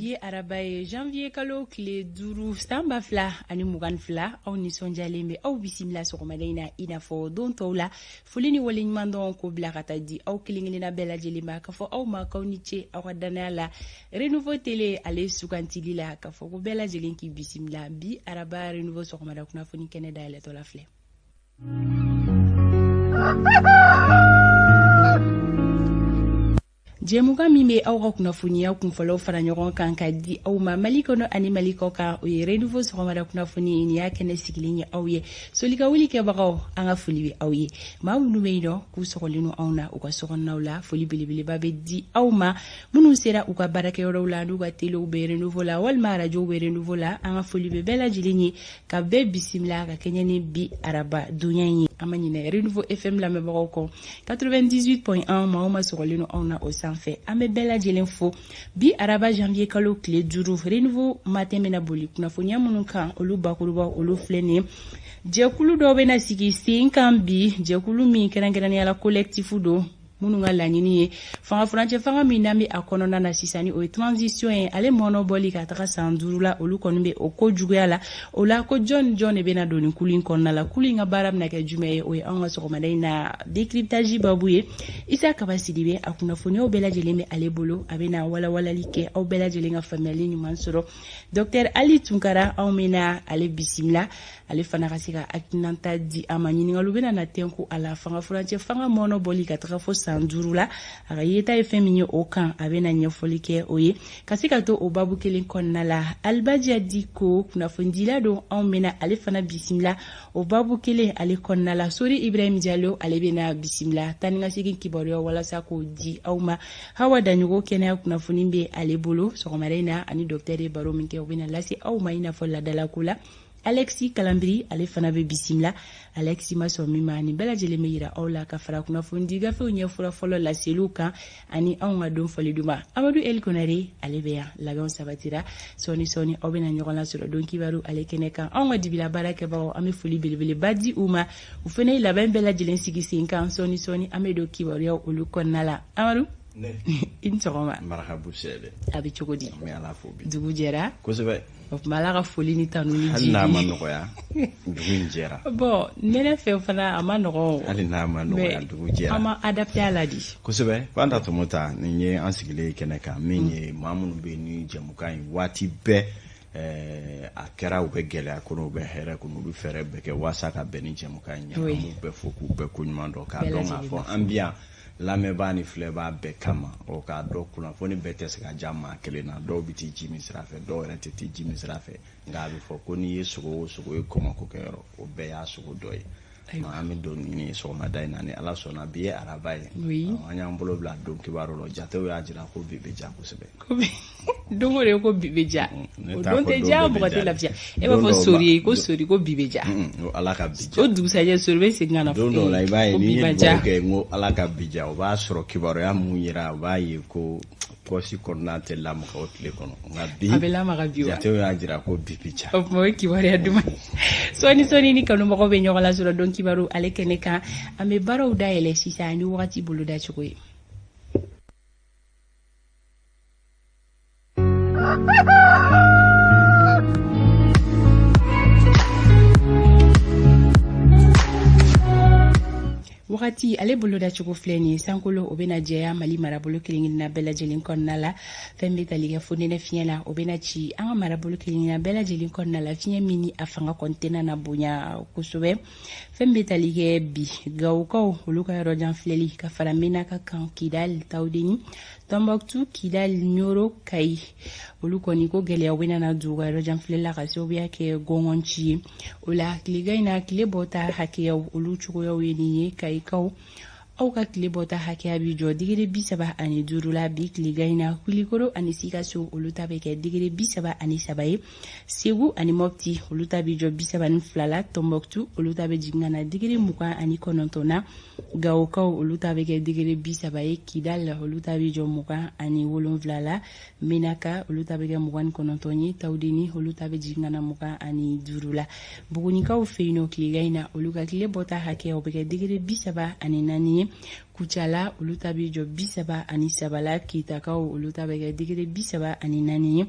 Bi arabaye janvier kalo kile duru samba fla ani mugan fla aw ni sonjalembe aw bisimila sɔgɔmadaina ina fɔ don tɔw la foli ni waleɲuman dɔn ko bila ka taa di aw kelenkelenna bɛɛ lajɛlen ma k'a fɔ aw ma kaw ni ce aw ka danaya la Renouveau Télé ale sugantili la k'a fɔ ko bɛɛ lajɛlen k'i bisimila bi araba Renouveau sɔgɔmada kunnafoni kɛnɛ dayɛlɛtɔ la filɛ. Jɛmukan min bɛ aw ka kunnafoniya kunfɔlɔw fara ɲɔgɔn kan ka di aw ma Mali kɔnɔ ani Mali kɔ kan o ye Renouveau sɔgɔmada kunnafoni nin y'a kɛnɛ sigilen ye aw ye solikawuli kɛbagaw an ka foli bɛ aw ye maa minnu bɛ yen nɔ k'u sɔgɔlen don anw na u ka sokɔnɔnaw la foli belebeleba bɛ di aw ma minnu sera u ka baarakɛyɔrɔw la n'u ka telew bɛ Renouveau la walima radiow bɛ Renouveau la an ka foli bɛ bɛɛ lajɛlen ye ka bɛɛ bisimila ka kɛɲɛ ni bi araba donya ye an ma ɲinɛ Renouveau FM lamɛnbagaw kɔ 98.1 maa ma sɔgɔlen don anw na o sanfɛ an bɛ bɛɛ lajɛlen fo bi araba janvier kalo tile 5 Renouveau matin bɛna boli kunnafoniya minnu kan olu bakuruba olu filɛ nin jɛkulu dɔw bɛna sigi sen kan bi jɛkulu min kɛrɛnkɛrɛnnenya la collectif don minnu ka laɲini ye fanga furancɛ fanga min na bɛ a kɔnɔna na sisan o ye transition ye ale mɔnɔbɔli ka taga san 5 la olu kɔni bɛ o ko juguya la o la ko jɔn de bɛna don nin kulu in kɔnɔna la kulu in ka baara bɛna kɛ jumɛn ye o ye anw ka sɔgɔmada in na décryptage babu ye Isa Kaba Sidibe a kunnafoniyaw bɛɛ lajɛlen bɛ ale bolo a bɛna walawalali kɛ aw bɛɛ lajɛlen ka faamuyali ɲuman sɔrɔ Dr Ali Tunkara anw bɛna ale bisimila ale fana ka se ka hakilinata di a ma ɲininkaliw bɛna na tɛnku a la fanga furancɛ fanga mɔnɔbɔli ka taga fo san 5 la a ka yeta ye fɛn min ye o kan a bɛna ɲɛfɔli kɛ o ye ka se ka to o babu kelen kɔnɔna la Albadia Diko kunnafonidila don anw bɛna ale fana bisimila o babu kelen ale kɔnɔna la Sori Ibrahim Diallo ale bɛna bisimila tani ka segin kibaruya walasa k'o di aw ma Hawa Daɲogo kɛnɛya kunnafoni bɛ ale bolo sɔgɔmada in na ani docteur ye baro min kɛ o bɛna lase aw ma i n'a fɔ ladalako la Alexis Kalambiri ale fana bɛ bisimila Alexis ma sɔn min ma ni bɛɛ lajɛlen bɛ yira aw la ka fara kunnafoni gafew ɲɛfura fɔlɔ laseliw kan ani anw ka don fɔli duman Amadou El Konare ale bɛ yan labɛnw sabatira sɔɔni aw bɛna ɲɔgɔn lasɔrɔ don kibaru ale kɛnɛ kan anw ka dibila baarakɛbagaw an bɛ foli belebeleba di u ma u fana ye labɛn bɛɛ lajɛlen sigi sen kan sɔɔni an bɛ don kibaruyaw olu kɔnɔna la Amadou i ni sɔgɔma marhabu sɛbɛ a bɛ cogo di an bɛ Ala fo bi dugu jɛra kosɛbɛ o tuma Ala ka foli ni tanu ni hali n'a ma nɔgɔya dugu in jɛra bon nɛnɛ fɛ fana a ma nɔgɔ hali n'a ma nɔgɔya dugu jɛra an ma adapté a la di kosɛbɛ f'an ta tɔmɔ ta nin ye an sigilen kɛnɛ kan min ye maa minnu bɛ ni jɛmukan in waati bɛɛ a kɛra u bɛ gɛlɛya kɔnɔ u bɛ hɛrɛ kɔnɔ u bɛ fɛɛrɛ bɛɛ kɛ walasa ka bɛn ni jɛmukan in ye an b'u bɛɛ fo k'u bɛɛ ko ɲuman dɔn k'a dɔn k'a fɔ an bi yan lamɛnbaa ni filɛbaa bɛɛ kama o k'a dɔn kunnafoni bɛɛ tɛ se ka ja maa kelen na dɔw bɛ ti ji min sira fɛ dɔw yɛrɛ tɛ ji min sira fɛ nka a bɛ fɔ ko n'i ye sogo o sogo ye kɔmɔko kɛyɔrɔ o bɛɛ y'a sogo dɔ ye an bɛ don ɲini sɔgɔmada in na ni Ala sɔnna bi ye araba ye an y'an bolo bila don kibaru la jatew y'a jira ko bi bɛ ja kosɛbɛ don o de ko bi bɛ ja o don tɛ ja mɔgɔ tɛ lafiya e b'a fɔ sori ye ko sori ko bi bɛ ja Ala ka bi ja o dugusajɛ sori bɛ segin ka na don dɔw la i b'a ye n'i ye dugawu kɛ n ko Ala ka bi ja o b'a sɔrɔ kibaruya mun yira o b'a ye ko pɔsi kɔnɔna tɛ lamaga o tile kɔnɔ nka bi a bɛ lamaga bi wa jatew y'a jira ko bi bɛ ja o tuma o ye kibaruya duman sɔɔni ni kanumɔgɔw bɛ ɲɔgɔn lasɔrɔ don kibaru ale kɛnɛ kan an bɛ baaraw dayɛlɛ sisan ni wagati bolo da cogo ye wagati ale bolo da cogo filɛ nin sankolo o bɛna jɛya Mali marabolo kelen-kelenna bɛɛ lajɛlen kɔnɔna la fɛn bɛ tali kɛ fo nɛnɛ fiɲɛ la o bɛna ci an ka marabolo kelen-kelenna bɛɛ lajɛlen kɔnɔna la fiɲɛ min ni a fanga kɔni tɛna na bonya kosɛbɛ fɛn bɛ tali kɛ bi Gawukaw olu ka yɔrɔjan filɛli ka fara Menaka kan Kidal Tawdeni Tombouctou Kidal Nioro Kayi olu kɔni ko gɛlɛyaw bɛna na don u ka yɔrɔjan filɛli la ka sababuya kɛ gɔngɔnci ye o la tilegan in na tile bɔta hakɛyaw olu cogoyaw ye nin ye Kayikaw aw ka tile bɔta hakɛya bi jɔ digiri 35 la bi tilegan in na Kulikoro ani Sikaso olu ta bɛ kɛ digiri 33 ye Segu ani Mopti olu ta bi jɔ 32 la Tombouctou olu ta bɛ jigin ka na digiri 29 na Gawukaw olu ta bɛ kɛ digiri 30 ye Kidal olu ta bɛ jɔ 27 la Menaka olu ta bɛ kɛ 29 ye Tawdeni olu ta bɛ jigin ka na 25 la Bugunikaw fɛ yen nɔ tilegan in na olu ka tile bɔta hakɛya o bɛ kɛ digiri 34 ye ye Kucala olu ta bɛ jɔ 33 la Kitakaw olu ta bɛ kɛ degré 34 ye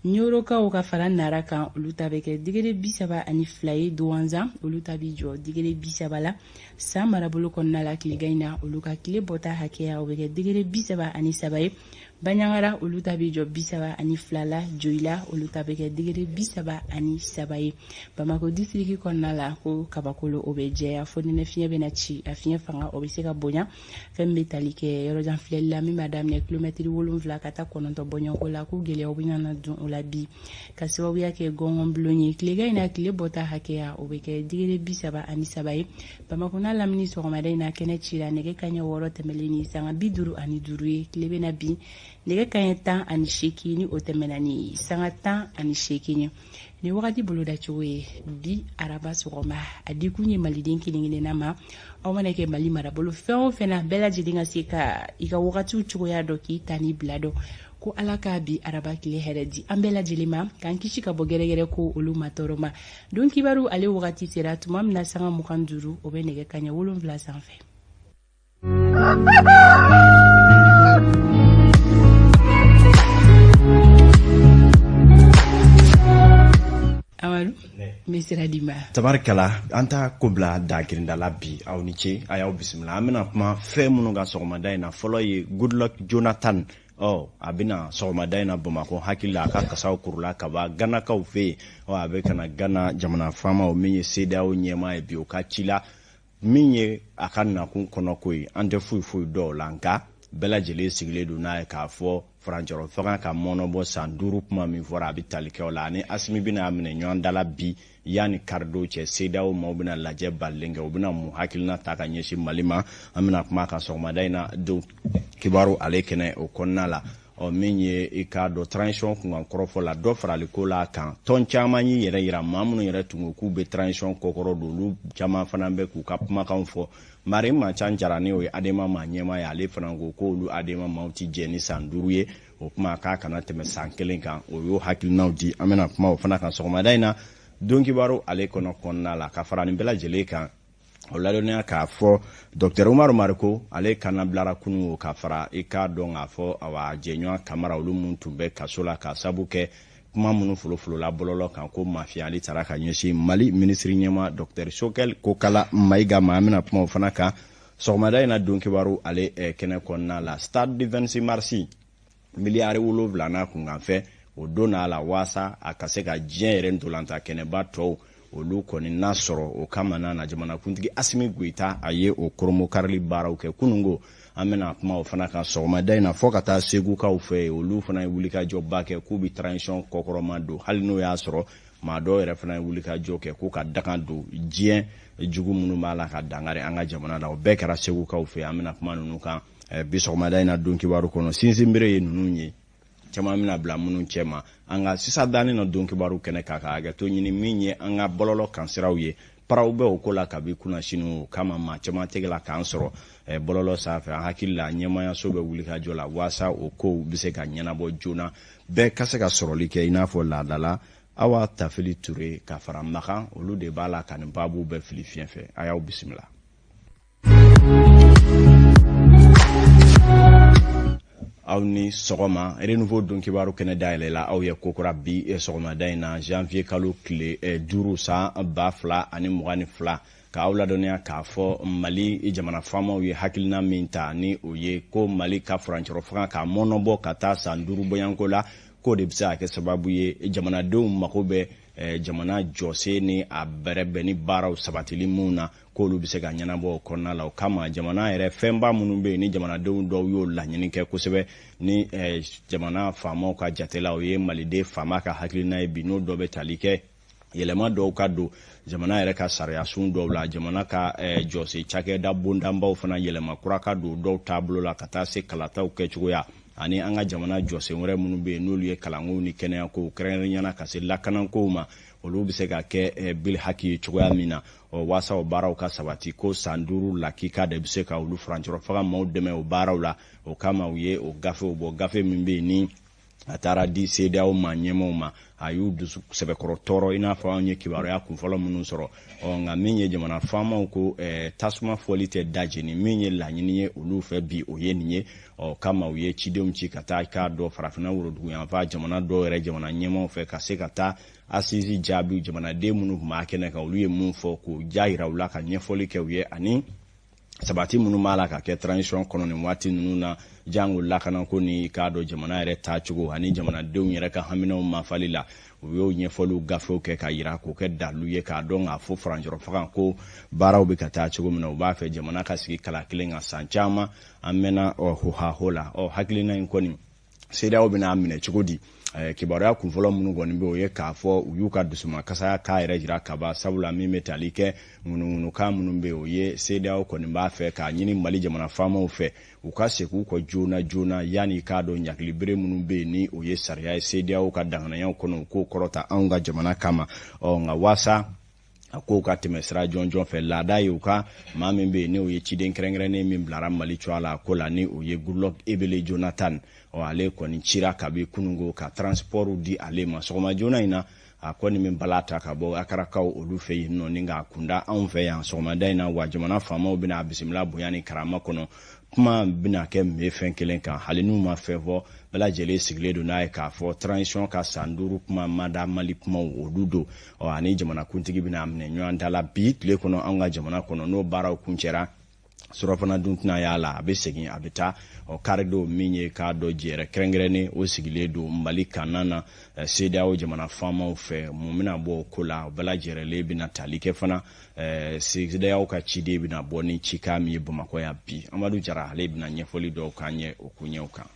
Nyorokaw ka fara Nara kan olu ta bɛ kɛ degré 32 ye Douanza olu ta bɛ jɔ degré 30 la San marabolo kɔnɔna la Tilegan in na olu ka tile bɔta hakɛya o bɛ kɛ degré 33 ye Banyangara olu ta bɛ jɔ 32 la Joila olu ta bɛ kɛ degré 33 ye Bamako district kɔnɔna la ko kabakolo o bɛ jɛya fo nɛnɛ fiɲɛ bɛ na ci a fiɲɛ fanga o bɛ se ka bonya fɛn bɛ tali kɛ yɔrɔjan filɛli la min b'a daminɛ kilomɛtiri 7 ka taa 9 bɔɲɔgɔnko la ko gɛlɛyaw bɛ ɲana dun o la bi ka sababuya kɛ gɔngɔn bulon ye Tilegan in na tile bɔta hakɛya o bɛ kɛ degré 33 ye Bamako n'a lamini sɔgɔmada in na kɛnɛ cira nɛgɛ kanɲɛ 6 tɛmɛlen ni sanga 55 ye tile bɛ na bi nɛgɛ kanɲɛ 18 ni o tɛmɛna ni sanga 18 ye ni wagati boloda cogo ye bi araba sɔgɔma a di kun ye maliden kelen-kelenna ma aw mana kɛ Mali marabolo fɛn o fɛn na bɛɛ lajɛlen ka se ka i ka wagatiw cogoya dɔ k'i ta ni bila dɔ ko Ala ka bi araba tile hɛrɛ di an bɛɛ lajɛlen ma k'an kisi ka bɔ gɛrɛgɛrɛ ko olu ma tɔɔrɔ ma don kibaru ale wagati sera tuma min na sanga 25 o bɛ nɛgɛ kanɲɛ 7 sanfɛ Amadu Misira Dima tabarikala anta ko bila da girindala bi aw ni ce a y'aw bisimila an bɛna kuma fɛn minnu ka sɔgɔmada in na fɔlɔ ye Goodluck Jonathan a bɛna sɔgɔmada in na Bamakɔ hakili la a ka kasaw kurula ka ban Ganakaw fɛ yen a bɛ kana Gana jamana faamaw min ye CEDEAO ɲɛmaa ye bi o ka ci la min ye a ka nakun kɔnɔko ye an tɛ foyi dɔw la nka bɛɛ lajɛlen sigilen don n'a ye k'a fɔ farancɛrɔ fanga ka mɔnɔbɔ san 5 kuma min fɔra a bɛ tali kɛ o la ani Asimi bɛna minɛ ɲɔgɔn dala bi yanni karido cɛ CEDEAO maaw bɛna lajɛ balilen kɛ u bɛna mun hakilina ta ka ɲɛsin Mali ma an bɛna kuma kan sɔgɔmada in na don kibaru ale kɛnɛ o kɔnɔna la min ye i ka dɔ transition kunkan kɔrɔfɔ la dɔ farali ko la kan tɔn caman yi yɛrɛ yira maa minnu yɛrɛ tun k'u bɛ transition kɔkɔrɔ don olu caman fana bɛ k'u ka kumakan fɔ Mari Mancan Jara ni o ye Adema maa ɲɛma ye ale fana ko k'olu Adema maaw ti jɛ ni san 5 ye o kuma k'a kana tɛmɛ san 1 kan o y'o hakilinaw di an bɛna kuma o fana kan sɔgɔmada in na don kibaru ale kɔnɔna la ka fara nin bɛɛ lajɛlen kan o ladɔniya k'a fɔ Dr Umaru Mariko ale kana bilara kunu ka fara i ka dɔn k'a fɔ awa jɛɲɔgɔn Kamara olu mun tun bɛ kaso la ka sabu kɛ kuma minnu folofolo la bɔlɔlɔ kan ko mafia ale tara ka ɲɛsin Mali ministre ɲɛma Dr Choguel Kokala Mayiga ma an bɛna kuma o fana kan sɔgɔmada in na don kibaru ale kɛnɛ kɔnɔna la stade du 26 mars miliyari 7 n'a kunkan fɛ o don n'a la waasa a ka se ka diɲɛ yɛrɛ ntolanta kɛnɛba tɔw olu kɔni n'a sɔrɔ o kama na jamanakuntigi Asimi Goita a ye o koromo karili baaraw kɛ kunungo an bɛna kuma o fana kan sɔgɔmada in na fɔ ka taa segukaw fɛ olu fana ye wulikajɔba kɛ k'u bɛ transition kɔkɔrɔma don hali n'o y'a sɔrɔ maa dɔw yɛrɛ fana ye wulikajɔ kɛ k'u ka dakan don diɲɛ jugu minnu b'a la ka dangari an ka jamana la o bɛɛ kɛra segukaw fɛ an bɛna kuma ninnu kan bi sɔgɔmada in na don kibaru kɔnɔ sinsinbere ye ninnu ye caman bɛna bila minnu cɛ ma an ka sisan daani na don kibaru kɛnɛ kan ka hakɛto ɲini min ye an ka bɔlɔlɔ kan siraw ye paraw bɛ o ko la kabi kunna sini o kama maa caman tɛgɛ k'an sɔrɔ bɔlɔlɔ sanfɛ an hakili la ɲɛmayaso bɛ wulikajɔ la waasa o kow bɛ se ka ɲɛnabɔ joona bɛɛ ka se ka sɔrɔli kɛ i n'a fɔ laadala Awa Tafili Ture ka fara Makan olu de b'a la ka nin baabu bɛɛ fili fiɲɛ fɛ a y'aw bisimila. Aw ni sɔgɔma renouveau don kibaru kɛnɛ dayɛlɛla aw ye kokura bi sɔgɔmada in na janvier kalo tile 5 san 2022 ka aw ladɔniya k'a fɔ Mali jamana faamaw ye hakilina min ta ni o ye ko Mali ka furancɛrɔ fanga ka mɔnɔbɔ ka taa san 5 bɔɲanko la ko de bɛ se ka kɛ sababu ye jamanadenw mako bɛ jamana jɔsen ni a bɛrɛbɛn ni baaraw sabatili mun na k'olu bɛ se ka ɲɛnabɔ o kɔnɔna la o kama jamana yɛrɛ fɛnba minnu bɛ yen ni jamanadenw dɔw y'o laɲini kɛ kosɛbɛ ni jamana faamaw ka jatela o ye maliden faama ka hakilina ye bi n'o dɔ bɛ tali kɛ yɛlɛma dɔw ka don jamana yɛrɛ ka sariyasun dɔw la jamana ka jɔsen cakɛda bondanbaw fana yɛlɛma kura ka don dɔw taabolo la ka taa se kalataw kɛcogoya ani an ka jamana jɔsen wɛrɛ minnu bɛ yen n'olu ye kalankow ni kɛnɛyakow kɛrɛnkɛrɛnyana ka se lakanankow ma olu bɛ se ka kɛ bil haki ye cogoya min na waasa o baaraw ka sabati ko san 5 lakika de bɛ se ka olu furancɛrɔ faga maaw dɛmɛ o baaraw la o kama u ye o gafew bɔ gafe min bɛ yen ni atara di CEDEAO ma ɲɛmaaw ma a y'u dusu sɛbɛkɔrɔ tɔɔrɔ i n'a fɔ anw ye kibaruya kunfɔlɔ minnu sɔrɔ nka min ye jamana faamaw ko tasuma fɔli tɛ da jeni min ye laɲini ye olu fɛ bi o ye nin ye kama u ye cidenw ci ka taa k'a dɔ farafinna worodugu yanfan jamana dɔw yɛrɛ jamana ɲɛmaaw fɛ ka se ka taa asisi jaabi jamanaden minnu tun b'a kɛnɛ kan olu ye mun fɔ k'o ja yira u la ka ɲɛfɔli kɛ u ye ani sabati minnu b'a la ka kɛ transition kɔnɔ nin waati ninnu na jango lakana ko ni k'a dɔn jamana yɛrɛ taacogo ani jamanadenw yɛrɛ ka haminaw mafali la u y'o ɲɛfɔliw gafew kɛ ka yira k'o kɛ dalu ye k'a dɔn k'a fɔ faranjɔrɔ faga ko baaraw bɛ ka taa cogo min na u b'a fɛ jamana ka sigi kala kelen kan san caman an mɛnna hohaho la hakilina in kɔni CEDEAO bɛna minɛ cogo di kibaruya kunfɔlɔ minnu kɔni bɛ o ye k'a fɔ u y'u ka dusumakasaya k'a yɛrɛ jira kaba sabula min bɛ tali kɛ ŋunuŋunukan minnu bɛ o ye CEDEAO kɔni b'a fɛ k'a ɲini Mali jamana faamaw fɛ u ka segin u kɔ joona yanni k'a dɔn ɲagilibere minnu bɛ yen ni o ye sariya ye CEDEAO ka danganiyaw kɔnɔ u k'o kɔrɔta anw ka jamana kama nka waasa a ko ka tɛmɛ sira jɔnjɔn fɛ laada ye u ka maa min bɛ yen ni o ye ciden kɛrɛnkɛrɛnnen min bilara Mali cogoya la ko la ni o ye Goodluck Ebele Jonathan ale kɔni cira kabi kunungo ka transportu di ale ma sɔgɔma joona in na a kɔni min bala ta ka bɔ akarakaw olu fɛ yen nɔ ni k'a kunda anw fɛ yan sɔgɔmada in na wa jamana faamaw bɛna bisimila bonya ni karama kɔnɔ kuma bɛna kɛ mɛ fɛn kelen kan hali n'u ma fɛn fɔ bɛɛ lajɛlen sigilen don n'a ye k'a fɔ transition ka san 5 kuma mada Mali kumaw olu don ani jamanakuntigi bɛna minɛ ɲɔgɔn da la bi tile kɔnɔ an ka jamana kɔnɔ n'o baaraw kuncɛra surafana dun tɛna y'a la a bɛ segin a bɛ taa karido min ye k'a dɔ jɛrɛ kɛrɛnkɛrɛnnen o sigilen don Mali kanna na CEDEAO jamana faamaw fɛ mun bɛna bɔ o ko la o bɛɛ lajɛlen bɛna tali kɛ fana CEDEAO ka ciden bɛna bɔ ni cikan min ye Bamakɔ yan bi Amadu Jara ale bɛna ɲɛfɔli dɔw k'an ɲɛ o ko ɲɛw kan.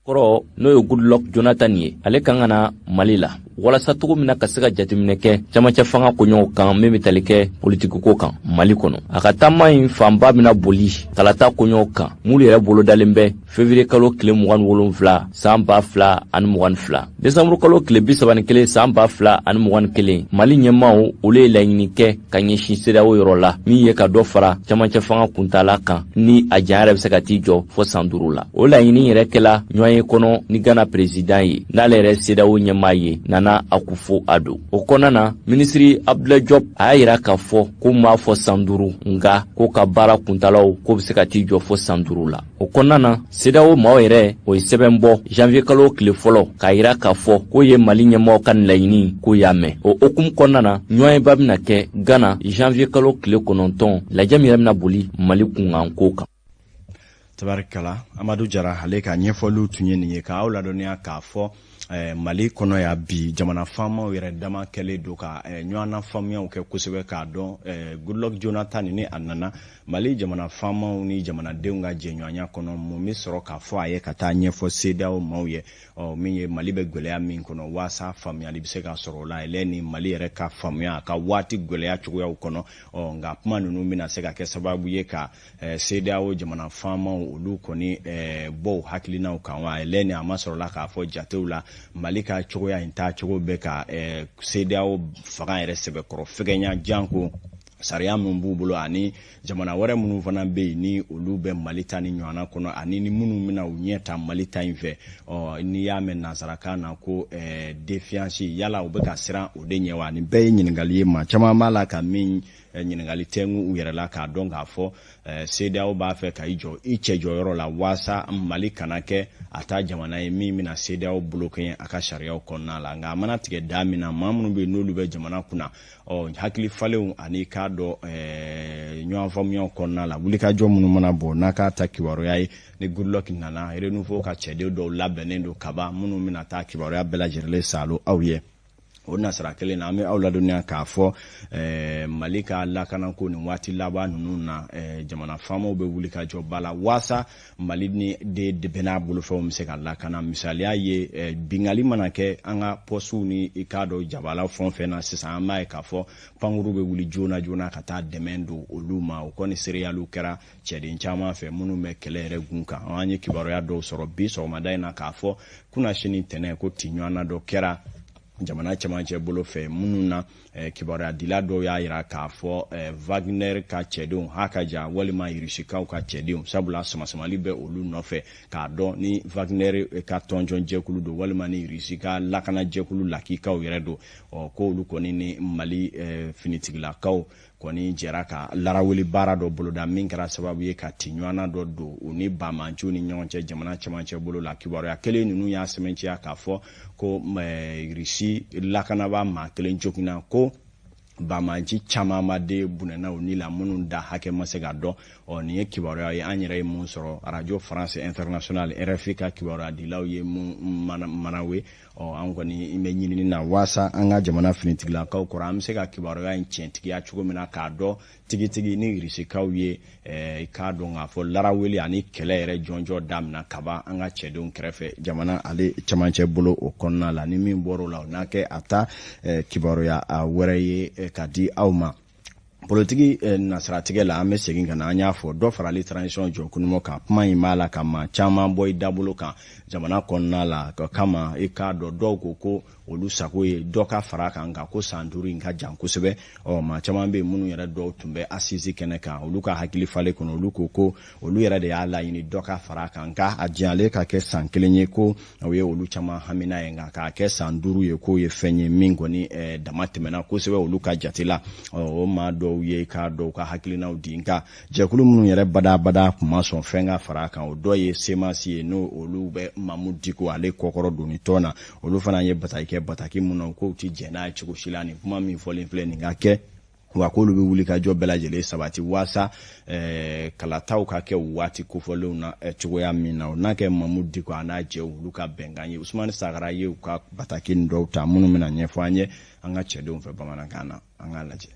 Kɔrɔ n'o ye Goodluck Jonathan ye ale kan ka na Mali la walasa cogo min na ka se ka jateminɛ kɛ camancɛ fanga koɲɔgɔnw kan min bɛ tali kɛ politiki ko kan Mali kɔnɔ a ka taama in fanba bɛna boli kalata koɲɔgɔnw kan mulu yɛrɛ bolo dalen bɛ février kalo tile 27 san 2022 décembre kalo tile 31 san 2021 Mali ɲɛmaaw olu ye laɲini kɛ ka ɲɛsin CEDEAO yɔrɔ la min ye ka dɔ fara camancɛ fanga kuntala kan ni a janya yɛrɛ bɛ se ka t'i jɔ fo san 5 la o laɲini yɛrɛ kɛla ɲɔgɔn ye kɔnɔ ni Ghana président ye n'ale yɛrɛ CEDEAO ɲɛmaa ye Nana Akufo-Addo o kɔnɔna na ministre Abdoulaye Diop a y'a yira k'a fɔ ko m'a fɔ san 5 nka ko ka baara kuntalaw ko bɛ se ka t'i jɔ fo san 5 la o kɔnɔna na CEDEAO maaw yɛrɛ o ye sɛbɛn bɔ janvier kalo tile fɔlɔ k'a yira k'a fɔ ko ye Mali ɲɛmaaw ka laɲini ko y'a mɛn o hukumu kɔnɔna na ɲɔgɔnyeba bɛna kɛ Ghana janvier kalo tile 9 lajɛ min yɛrɛ bɛna boli Mali kunkan ko kan. Tabarikala Amadu Jara ale ka ɲɛfɔliw tun ye nin ye k'aw ladɔnniya k'a fɔ Mali kɔnɔ ya bi jamana faamaw yɛrɛ dama kɛlen don ka ɲɔgɔnna faamuyaw kɛ kosɛbɛ k'a dɔn Goodluck Jonathan ni a nana Mali jamana faamaw ni jamanadenw ka jɛɲɔgɔnya kɔnɔ mun bɛ sɔrɔ k'a fɔ a ye ka taa ɲɛfɔ CEDEAO maaw ye min ye Mali bɛ gɛlɛya min kɔnɔ waasa faamuyali bɛ se ka sɔrɔ o la ɛlɛ ni Mali yɛrɛ ka faamuya a ka waati gɛlɛya cogoyaw kɔnɔ nka kuma ninnu bɛna se ka kɛ sababu ye ka CEDEAO jamana faamaw olu kɔni bɔ hakilinaw kan wa ɛlɛ ni a ma sɔrɔla k'a fɔ jatew la Mali ka cogoya in taa cogo bɛ ka CEDEAO fanga yɛrɛ sɛbɛkɔrɔ fɛgɛnya janko sariya min b'u bolo ani jamana wɛrɛ minnu fana bɛ yen ni olu bɛ Mali ta ni ɲɔgɔnna kɔnɔ ani ni minnu bɛna u ɲɛ ta Mali ta in fɛ n'i y'a mɛn nanzarakan na ko défiance yala u bɛ ka siran o de ɲɛ wa nin bɛɛ ye ɲininkali ye maa caman b'a la ka min ɲininkali tɛngu u yɛrɛ la k'a dɔn k'a fɔ CEDEAO b'a fɛ ka i jɔ i cɛ jɔyɔrɔ la waasa Mali kana kɛ a ta jamana ye min bɛna CEDEAO bolo kɛ a ka sariyaw kɔnɔna la nka a mana tigɛ da min na maa minnu bɛ yen n'olu bɛ jamana kunna hakili falenw ani k'a dɔn ɲɔgɔn faamuyaw kɔnɔna la wulikajɔ minnu mana bɔ n'a k'a ta kibaruya ye ni Goodluck nana renouveau ka cɛden dɔw labɛnnen don kaba minnu bɛna taa kibaruya bɛɛ lajɛlen salo aw ye o nasara kelen na an bɛ aw ladɔnniya k'a fɔ Mali ka lakanako nin waati laban ninnu na jamana faamaw bɛ wuli ka jɔ ba la waasa Mali ni de bɛn'a bolofɛnw bɛ se ka lakana misaliya ye bingali mana kɛ an ka pɔsiw ni i k'a dɔn jabala fɛn fɛn na sisan an b'a ye k'a fɔ pankuru bɛ wuli joona joona ka taa dɛmɛ don olu ma o kɔni sereyaliw kɛra cɛden caman fɛ minnu bɛ kɛlɛ yɛrɛ gun kan an ye kibaruya dɔw sɔrɔ bi sɔgɔmada in na k'a fɔ kunasini tɛnɛ ko tiɲɔgɔnna dɔ kɛra jamana cɛmancɛ bolo fɛ minnu na kibaruya dila dɔw y'a yira k'a fɔ Wagner ka cɛdenw Hakaja walima Irusikaw ka cɛdenw sabula samasamali bɛ olu nɔfɛ k'a dɔn ni Wagner ka tɔnjɔn jɛkulu don walima ni Irusika lakana jɛkulu lakikaw yɛrɛ don ko olu kɔni ni Mali finitigilakaw kɔni jɛra ka laraweli baara dɔ boloda min kɛra sababu ye ka tiɲɔgɔnna dɔ don u ni Bamanju ni ɲɔgɔn cɛ jamana cɛmancɛ bolo la kibaruya kelen ninnu y'a sɛmɛnciya k'a fɔ ko Irisi lakanaba maa kelen joginna ko Bamanji caman ma de bunɛnaw ni la minnu da hakɛ ma se ka dɔn nin ye kibaruya ye an yɛrɛ ye mun sɔrɔ Radio France Internationale RFI ka kibaruya dilaw ye mun manawe an kɔni bɛ ɲinini na waasa an ka jamana finitigilakaw kɔrɔ an bɛ se ka kibaruya in tiɲɛtigiya cogo min na k'a dɔn tigitigi ni Irisikaw ye k'a dɔn k'a fɔ laraweli ani kɛlɛ yɛrɛ jɔnjɔ damina kaba an ka cɛdenw kɛrɛfɛ jamana ale cɛmancɛ bolo o kɔnɔna la ni min bɔr'o la o n'a kɛ a ta kibaruya wɛrɛ ye ka di aw ma. Politiki nasaratigɛ la an bɛ segin ka na an y'a fɔ dɔ farali transition jɔnkunmɔ kan kuma in b'a la ka maa caman bɔ i dabolo kan jamana kɔnɔna la ka kama i k'a dɔn dɔw ko olu sago ye dɔ ka fara kan nka ko san 5 in ka jan kosɛbɛ maa caman bɛ minnu yɛrɛ dɔw tun bɛ assise kɛnɛ kan olu ka hakili falen kɔnɔ olu ko olu yɛrɛ de y'a laɲini dɔ ka fara kan nka a jiyalen ka kɛ san 1 ye ko o ye olu caman hamina ye nka k'a kɛ san 5 ye k'o ye fɛn ye min kɔni dama tɛmɛna kosɛbɛ olu ka jate la o maa dɔw ye ka dɔw ka hakilinaw di nka jɛkulu minnu yɛrɛ bada kuma sɔn fɛn ka fara kan o dɔ ye semasi ye n'o olu bɛ Mamu Diko ale kɔkɔrɔ doni tɔn na olu fana ye bataki minnu ko ti jɛn n'a ye cogo si la ni kuma min fɔlen filɛ nin ka kɛ wa k'olu bɛ wuli ka jɔ bɛɛ lajɛlen sabati waasa kalataw ka kɛ waati kofɔlenw na cogoya min na o n'a kɛ Mamu Diko a n'a jɛw olu ka bɛnkan ye Usumani Sagara ye u ka bataki dɔw ta minnu bɛna ɲɛfɔ an ye an ka cɛdenw fɛ bamanankan na an k'a lajɛ.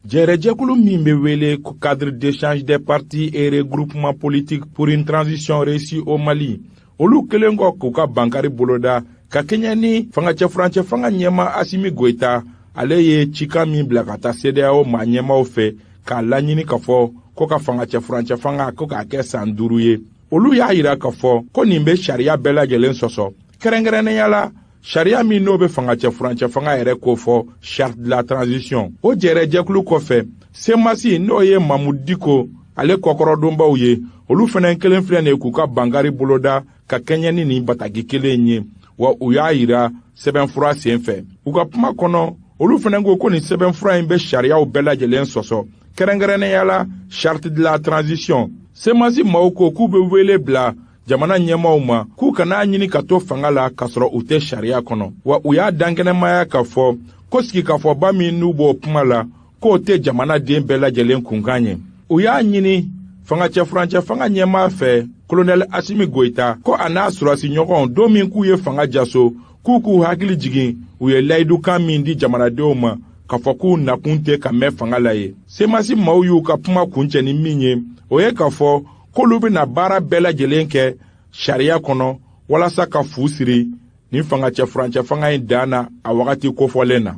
Jɛrɛjɛkulu min bɛ wele ko cadre d'échange des partis et regroupements politiques pour une transition réussie au Mali olu kelen kɔ k'u ka bankari boloda ka kɛɲɛ ni fangacɛ furancɛ fanga ɲɛma Asimi Goita ale ye cikan min bila ka taa CEDEAO maa ɲɛmaw fɛ k'a laɲini ka fɔ ko ka fangacɛ furancɛ fanga ko k'a kɛ san 5 ye olu y'a yira ka fɔ ko nin bɛ sariya bɛɛ lajɛlen sɔsɔ kɛrɛnkɛrɛnnenya la sariya min n'o bɛ fangacɛ furancɛ fanga yɛrɛ ko fɔ charte de la transition o jɛrɛjɛkulu kɔfɛ semasi n'o ye Mamu Diko ale kɔkɔrɔdonbaw ye olu fana kelen filɛ ne k'u ka bankari boloda ka kɛɲɛ ni nin bataki kelen ye wa u y'a yira sɛbɛnfura senfɛ u ka kuma kɔnɔ olu fana ko nin sɛbɛnfura in bɛ sariyaw bɛɛ lajɛlen sɔsɔ kɛrɛnkɛrɛnnenya la charte de la transition semasi maaw ko k'u bɛ wele bila jamana ɲɛmaw ma k'u kana ɲini ka to fanga la ka sɔrɔ u tɛ sariya kɔnɔ wa u y'a dankɛnɛmaya ka fɔ ko sigikafɔba min n'u b'o kuma la k'o tɛ jamana den bɛɛ lajɛlen kunkan ye u y'a ɲini fangacɛ furancɛ fanga ɲɛmaa fɛ colonel Asimi Goita ko a n'a surasi ɲɔgɔn don min k'u ye fanga jaso k'u hakili jigin u ye layidukan min di jamanadenw ma ka fɔ k'u nakun tɛ ka mɛn fanga la ye semasi maaw y'u ka kuma kuncɛ ni min ye o ye ka fɔ k'olu bɛna baara bɛɛ lajɛlen kɛ sariya kɔnɔ walasa ka fu siri ni fangacɛ furancɛ fanga in dan na a wagati kofɔlen na.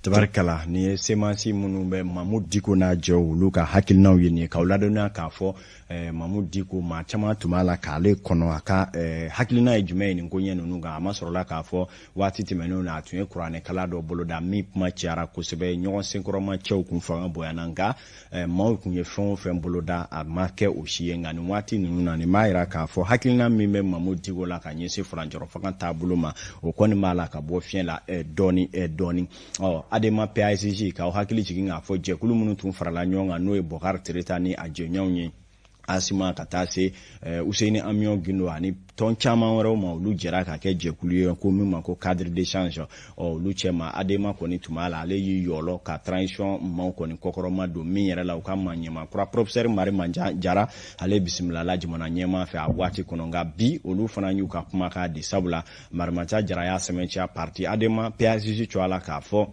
Tabarikala ni ye semasi minnu bɛ Mamu Diko n'a jɛ olu ka hakilinaw ye nin ye k'aw ladɔnniya k'a fɔ Mamu Diko maa caman tun b'a la k'ale kɔnɔ a ka hakilina ye jumɛn ye nin ko ɲɛ ninnu kan a ma sɔrɔla k'a fɔ waati tɛmɛnenw na a tun ye kuranɛkala dɔ boloda min kuma cayara kosɛbɛ ɲɔgɔn senkɔrɔma cɛw kun fanga bonyana nka maaw kun ye fɛn o fɛn boloda a ma kɛ o si ye nka nin waati ninnu na nin b'a yira k'a fɔ hakilina min bɛ Mamu Diko la ka ɲɛsin furancɛ fanga taabolo ma o kɔni b'a la ka bɔ fiɲɛ la dɔɔni Adema PAICJ k'aw hakili jigin k'a fɔ jɛkulu minnu tun farala ɲɔgɔn kan n'o ye Bokar Tereta ni a jɛɲɔgɔnw ye Asima ka taa se Usaini Amion Gindo ani tɔn caman wɛrɛw ma olu jɛra ka kɛ jɛkulu ye ko min ma ko cadre d'échange olu cɛ ma Adema kɔni tuma la ale y'i yɔlɔ ka transition maaw kɔni kɔkɔrɔma don min yɛrɛ la u ka maa ɲɛma kura professeur Mari Jara ale bisimilala jamana ɲɛma fɛ a waati kɔnɔ nka bi olu fana y'u ka kumakan di sabula Mari Jara y'a sɛmɛntiya parti Adema PAICJ cɔ la k'a fɔ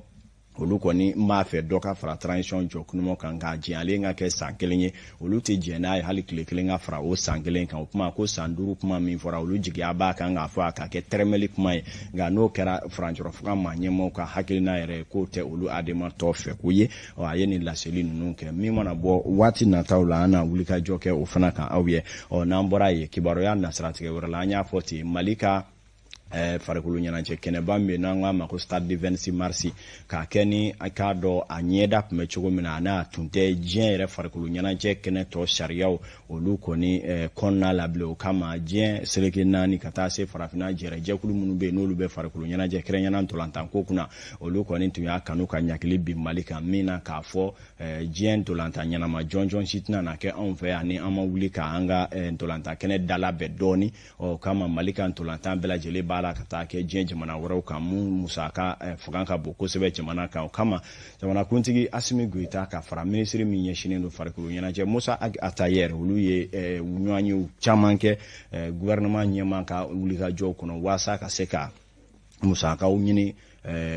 olu kɔni m'a fɛ dɔ ka fara transition jɔkunmɔ kan nka jɛnyalen ka kɛ san 1 ye olu tɛ jɛn n'a ye hali tile 1 ka fara o san 1 kan o kuma ko san 5 kuma min fɔra olu jigiya b'a kan k'a fɔ a ka kɛ tɛrɛmɛli kuma ye nka n'o kɛra furancɛ fanga maa ɲɛmaaw ka hakilina yɛrɛ k'o tɛ olu Adema tɔ fɛ ko ye a ye nin laseli ninnu kɛ min mana bɔ waati nataw la an na wulikajɔ kɛ o fana kan aw ye n'an bɔra ye kibaruya nasiratigɛ wɛrɛ la an y'a fɔ ten Mali ka farikolo ɲɛnajɛ kɛnɛba min n'an k'a ma ko stade du 26 mars k'a kɛ ni a k'a dɔn a ɲɛda tun bɛ cogo min na n'a tun tɛ diɲɛ yɛrɛ farikolo ɲɛnajɛ kɛnɛ tɔ sariyaw olu kɔni kɔnɔna la bilen o kama diɲɛ seleke naani ka taa se farafinna jɛrɛjɛkulu minnu bɛ yen n'olu bɛ farikolo ɲɛnajɛ kɛrɛnkɛrɛnnen ntolantan ko kunna olu kɔni tun y'a kanu ka ɲakili bin Mali kan min na k'a fɔ diɲɛ ntolantan ɲɛnama jɔnjɔn si tɛna na kɛ anw fɛ yan ni an ma wuli ka an ka ntolantan kɛnɛ dalabɛn dɔɔni o kama Mali ka ntolantan bɛɛ lajɛlen b'a la ka taa kɛ diɲɛ jamana wɛrɛw kan mun musaka fanga ka bon kosɛbɛ jamana kan o kama jamanakuntigi Asimi Goita ka fara minisiri min ɲɛsinnen don farikolo ɲɛnajɛ Musa Atayer olu ye ɲɔgɔnyew caman kɛ gouvernement ɲɛma ka wulikajɔw kɔnɔ waasa ka se ka musakaw ɲini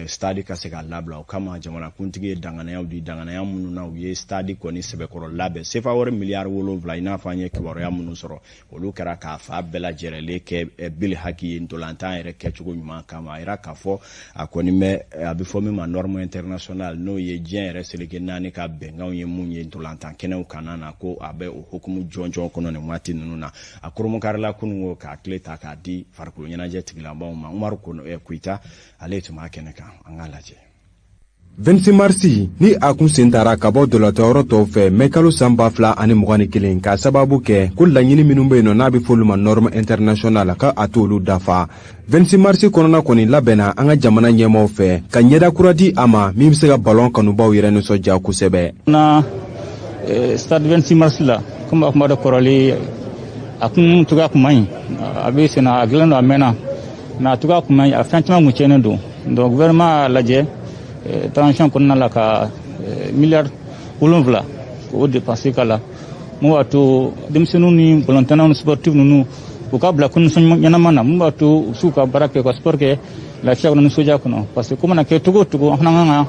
stade ka se ka labila o kama jamanakuntigi ye danganiyaw di danganiya minnu na u ye stade kɔni sɛbɛkɔrɔ labɛn sefa wɛrɛ miliyari 7 i n'a fɔ an ye kibaruya minnu sɔrɔ olu kɛra k'a fa bɛɛ lajɛlen kɛ Bill Haki ye ntolantan yɛrɛ kɛcogo ɲuman kama a yira k'a fɔ a kɔni bɛ a bɛ fɔ min ma norme international n'o ye diɲɛ yɛrɛ seleke naani ka bɛnkanw ye mun ye ntolantan kɛnɛw kana na ko a bɛ o hukumu jɔnjɔn kɔnɔ nin waati ninnu na a koromokarila kunungo k'a tile ta k'a di farikolo ɲɛnajɛ tigilabaw ma Umaru Koita ale tun b'a kɛnɛ kan an ka lajɛ 26 marsi ni a kun sen tara ka bɔ dɔlatɔyɔrɔ tɔw fɛ mɛ kalo san 2021 ka sababu kɛ ko laɲini minnu bɛ yen n'a bɛ fɔ olu ma norme international ka a t'olu dafa 26 marsi kɔnɔna kɔni labɛnna an ka jamana ɲɛmaaw fɛ ka ɲɛda kura di a ma min bɛ se ka ballon kanubaw yɛrɛ nisɔndiya kosɛbɛ. na stade 26 mars la comme a kuma dɔ kɔrɔlen a kun cogoya kun man ɲi a bɛ sen a dilannen don a mɛnna mais a cogoya kun man ɲi a fɛn caman kun tiɲɛnen don donc gouvernement a lajɛ transition kɔnɔna la ka miliyari 7 k'o dépenser k'a la mun b'a to denmisɛnninw ni balontannaw ni sportif ninnu u ka bila condition ɲɛnama na mun b'a to u s'u ka baara kɛ ka sport kɛ lafiya kɔnɔ ni sodiya kɔnɔ parce que ko mana kɛ cogo o cogo an fana kan ka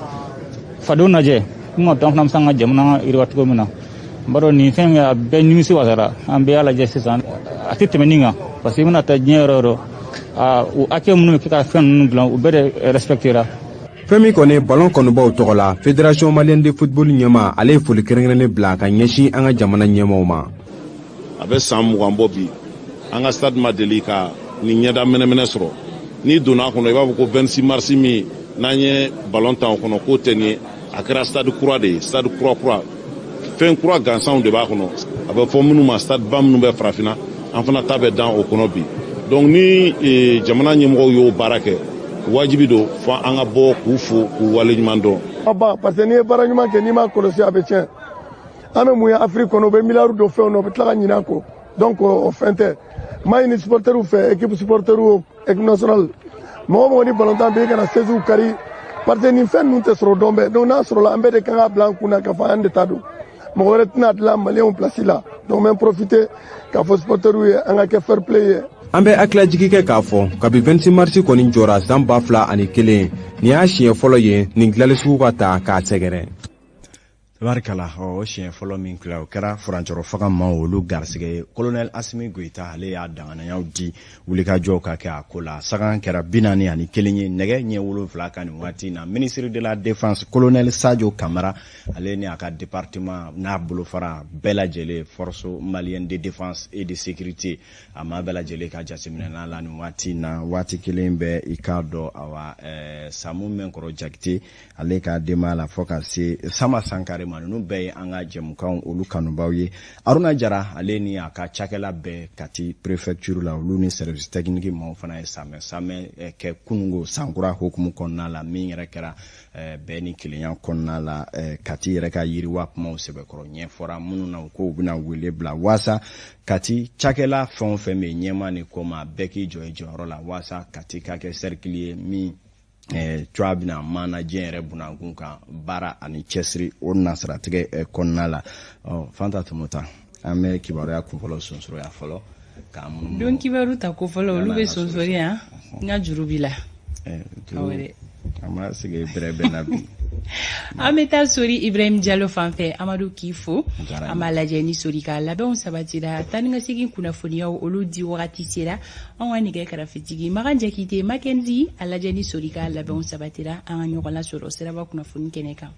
fadenw lajɛ mun b'a to an fana bɛ se an ka jamana yiriwa cogo min na n b'a dɔn nin fɛn a bɛɛ nimisi wasara an bɛɛ y'a lajɛ sisan a tɛ tɛmɛ nin kan parce que i bɛna taa diɲɛ yɔrɔ o yɔrɔ o hakɛ minnu bɛ kɛ ka fɛn ninnu dilan u bɛɛ de respectera. fɛn min kɔni ballon kanubaw tɔgɔ la fédération malienne de football ɲɛma ale ye foli kɛrɛnkɛrɛnnen bila ka ɲɛsin an ka jamana ɲɛmaaw ma. a bɛ san 20 bɔ bi an ka stade ma deli ka nin ɲɛda mɛnɛmɛnɛ sɔrɔ n'i donna a kɔnɔ i b'a fɔ ko 26 mars min n'an ye ballon ta o kɔnɔ k'o tɛ nin ye a kɛra stade kura de ye stade kura fɛn kura gansanw de b'a kɔnɔ a bɛ fɔ minnu ma stade ba minnu bɛ farafinna an fana ta bɛ dan o kɔnɔ bi donc ni jamana ɲɛmɔgɔw y'o baara kɛ wajibi do fo an ka bɔ k'u fo k'u wale ɲuman dɔn. parce que n'i ye baara ɲuman kɛ n'i m'a kɔlɔsi a bɛ tiɲɛ an bɛ mun ye Afrique kɔnɔ u bɛ miliyari dɔ fɛnw na u bɛ tila ka ɲinɛ an kɔ donc o fɛn tɛ n m'a ɲini supporteriw fɛ équipe supporteriw équipe nationale mɔgɔ mɔgɔ ni balontan bɛ yen kana seiziw kari parce que nin fɛn ninnu tɛ sɔrɔ dɔn bɛɛ donc n'a sɔrɔla an bɛɛ de kan ka bila an kun na k'a fɔ an de ta don mɔgɔ wɛrɛ tɛna dilan maliyɛnw place la donc n bɛ profiter k'a fɔ supporteriw ye an ka kɛ fair play ye. an bɛ hakilajigi kɛ k'a fɔ kabi 26 mars kɔni jɔra san 2001 nin y'a siɲɛ fɔlɔ ye nin dilali sugu ka ta k'a sɛgɛrɛ. tabarikala o siɲɛ fɔlɔ min kila o kɛra furancɔrɔ faga ma olu garisɛgɛ ye colonel Asimi Goita ale y'a danganiyaw di wulikajɔw ka kɛ a ko la sagan kɛra 41 ye nɛgɛ ɲɛ 7 ka nin waati na ministre de la défense colonel Sadio Kamara ale ni a ka département n'a bolofara bɛɛ lajɛlen force malienne de défense et de sécurité a ma bɛɛ lajɛlen ka jateminɛ la nin waati na waati kelen bɛ i k'a dɔn awa Samu Menkɔrɔ Jakite ale ka dema la fɔ ka se Sama Sankare ninnu bɛɛ ye an ka jɛmukanw olu kanubaw ye Aruna Jara ale ni a ka cakɛla bɛɛ Kati préfecture la olu ni service technique maaw fana ye samɛ kɛ kunungo sankura hukumu kɔnɔna la min yɛrɛ kɛra bɛɛ ni kelenya kɔnɔna la Kati yɛrɛ ka yiriwa kumaw sɛbɛkɔrɔ ɲɛfɔra minnu na ko u bɛna wele bila waasa Kati cakɛla fɛn o fɛn bɛ ɲɛma ni kɔma bɛɛ k'i jɔ i jɔyɔrɔ la waasa Kati ka kɛ cercle ye min coa bina mana diɲɛ yɛrɛ bunakun kan baara ani cɛsiri o nasiratigɛ kɔnɔna la Fanta Tumota an bɛ kibaruya kunfɔlɔ sonsoroya fɔlɔ k'a munumunu don kibaru ta ko fɔlɔ olu bɛ sonsori yan n ka juru b'i la an b'a sigi bɛrɛ bɛn na bi an bɛ taa sori Ibrahim Diallo fanfɛ Amadu k'i fo an b'a lajɛ ni sori ka labɛnw sabatira taa ni ka segin kunnafoniyaw olu di wagati sera an ka nɛgɛ kɛrɛfɛtigi Magan Jakite Mackenzie a lajɛ ni sori ka labɛnw sabatira an ka ɲɔgɔn lasɔrɔ siraba kunnafoni kɛnɛ kan.